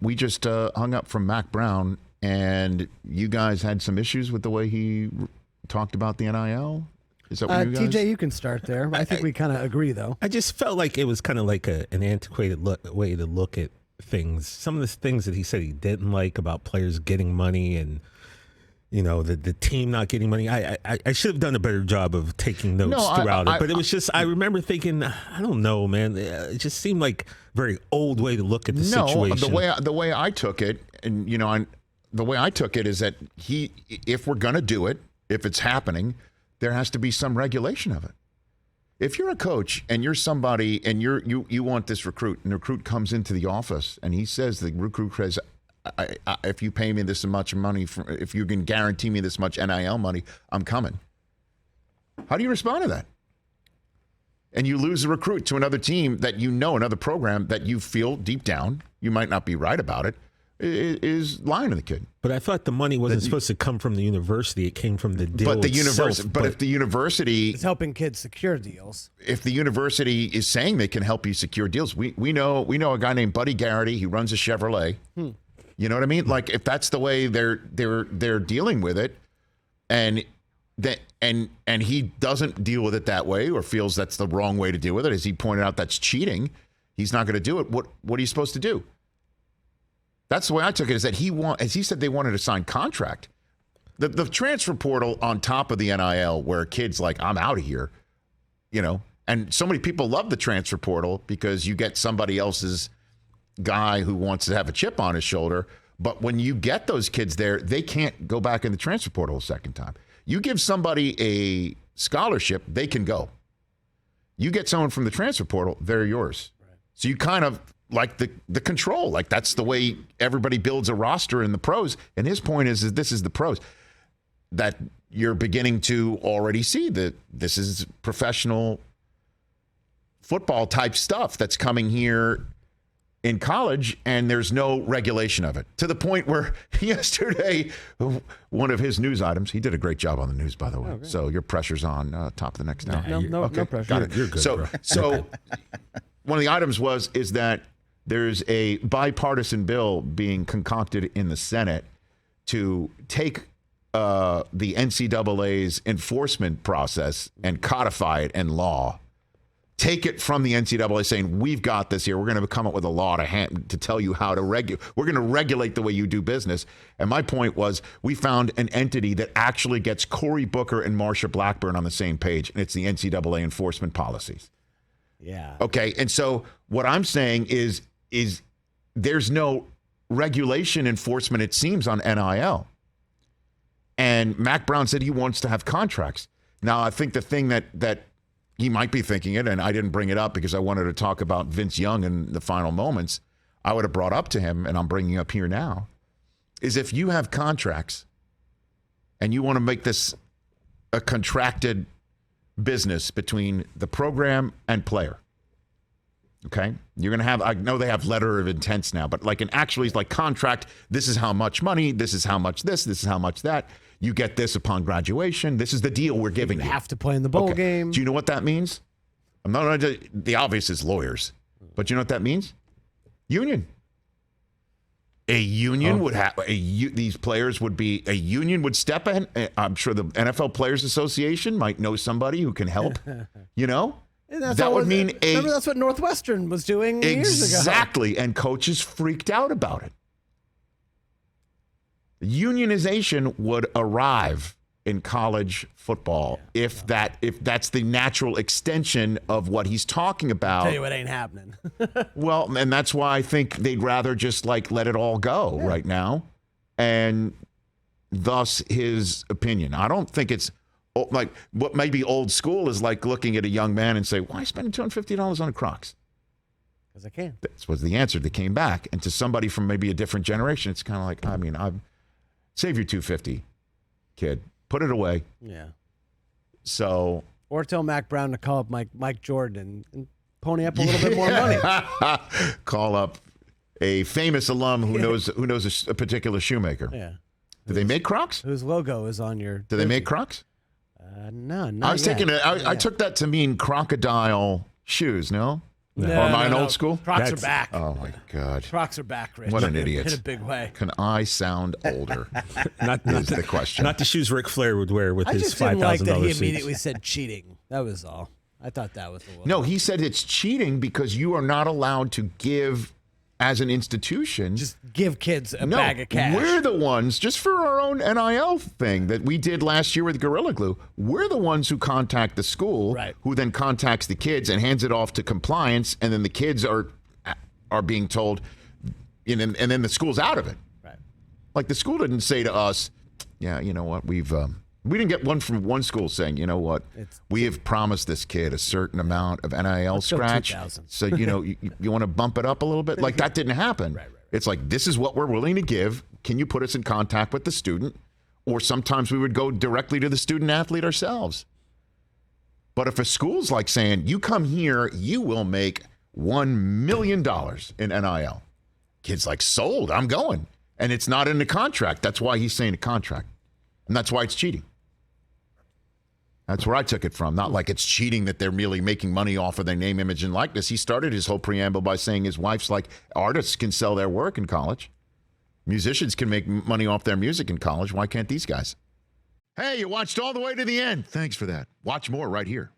we just hung up from Mack Brown, and you guys had some issues with the way he talked about the NIL. Is that what you guys? TJ, you can start there. I think we kind of agree, though. I just felt like it was kind of like an antiquated way to look at things. Some of the things that he said he didn't like about players getting money and, the team not getting money. I should have done a better job of taking notes throughout it. But it was just, I remember thinking, I don't know, man. It just seemed like a very old way to look at the situation. The way I took it, and the way I took it is that if we're gonna do it, if it's happening, there has to be some regulation of it. If you're a coach and you're somebody and you want this recruit, and the recruit comes into the office and he says, the recruit says, if you pay me this much money, if you can guarantee me this much NIL money, I'm coming. How do you respond to that? And you lose a recruit to another team that another program that you feel deep down, you might not be right about it, is lying to the kid. But I thought the money wasn't supposed to come from the university. It came from the deal But itself. if the university is helping kids secure deals, if the university is saying they can help you secure deals, we know a guy named Buddy Garrity. He runs a Chevrolet. You know what I mean? Like, if that's the way they're dealing with it, and he doesn't deal with it that way, or feels that's the wrong way to deal with it, as he pointed out, that's cheating. He's not going to do it. What are you supposed to do? That's the way I took it, is that as he said, they wanted to sign contract. The transfer portal on top of the NIL, where kids like, I'm out of here, and so many people love the transfer portal because you get somebody else's guy who wants to have a chip on his shoulder. But when you get those kids there, they can't go back in the transfer portal a second time. You give somebody a scholarship, they can go. You get someone from the transfer portal, they're yours. Right. So you kind of like the control. Like, that's the way everybody builds a roster in the pros. And his point is this is the pros. That you're beginning to already see that this is professional football type stuff that's coming here in college, and there's no regulation of it, to the point where yesterday, one of his news items, he did a great job on the news, by the way. Okay. So your pressure's on top of the next hour. No pressure. Got it. You're good, so one of the items is that there's a bipartisan bill being concocted in the Senate to take the NCAA's enforcement process and codify it in law. Take it from the NCAA saying, we've got this here. We're going to come up with a law to tell you how to regulate. We're going to regulate the way you do business. And my point was, we found an entity that actually gets Cory Booker and Marsha Blackburn on the same page, and it's the NCAA enforcement policies. Yeah. Okay. And so what I'm saying is there's no regulation enforcement, it seems, on NIL. And Mack Brown said he wants to have contracts. Now, I think the thing that he might be thinking it, and I didn't bring it up because I wanted to talk about Vince Young in the final moments, I would have brought up to him, and I'm bringing up here now, is if you have contracts and you want to make this a contracted business between the program and player, okay? You're going to have, I know they have letter of intents now, but like actually it's like contract, this is how much money, this is how much this is how much that. You get this upon graduation. This is the deal we're giving you. You have to play in the bowl game. Do you know what that means? I'm not going to, the obvious is lawyers, but you know what that means? Union. A union would have, these players would be, a union would step in. I'm sure the NFL Players Association might know somebody who can help, That would mean remember that's what Northwestern was doing years ago. Exactly, and coaches freaked out about it. Unionization would arrive in college football if that's the natural extension of what he's talking about. I'll tell you what ain't happening. Well, and that's why I think they'd rather just let it all go right now, and thus his opinion. I don't think it's like what may be old school is like looking at a young man and say, "Why spending $250 on a Crocs?" Because I can. That was the answer that came back, and to somebody from maybe a different generation, it's kind of like, I've save your $250, kid. Put it away. Yeah. So. Or tell Mack Brown to call up Mike Jordan and pony up a little bit more money. Call up a famous alum who knows a particular shoemaker. Yeah. Do they make Crocs? Whose logo is on your? Do they make Crocs? No, not I was yet. I took that to mean crocodile shoes. No. No, Or am I an old school? Crocs are back. Oh, my God. Crocs are back, Rich. What an idiot. In a big way. Can I sound older? Not is the question. Not the shoes Ric Flair would wear with I his just $5,000 didn't like that he suits. immediately said cheating. That was all. I thought that was a little. No, he said it's cheating because you are not allowed to give as an institution. Just give kids a bag of cash. We're the ones, just for our own NIL thing that we did last year with Gorilla Glue, we're the ones who contact the school, Right. who then contacts the kids and hands it off to compliance, and then the kids are being told, and then the school's out of it. Right. Like the school didn't say to us, yeah, you know what, we didn't get one from one school saying, you know what, we have promised this kid a certain amount of NIL Let's go scratch. 2,000. So, you want to bump it up a little bit? Like that didn't happen. Right. It's like, this is what we're willing to give. Can you put us in contact with the student? Or sometimes we would go directly to the student athlete ourselves. But if a school's like saying, you come here, you will make $1 million in NIL. Kid's like, sold, I'm going. And it's not in the contract. That's why he's saying a contract. And that's why it's cheating. That's where I took it from. Not like it's cheating that they're merely making money off of their name, image, and likeness. He started his whole preamble by saying his wife's like, artists can sell their work in college. Musicians can make money off their music in college. Why can't these guys? Hey, you watched all the way to the end. Thanks for that. Watch more right here.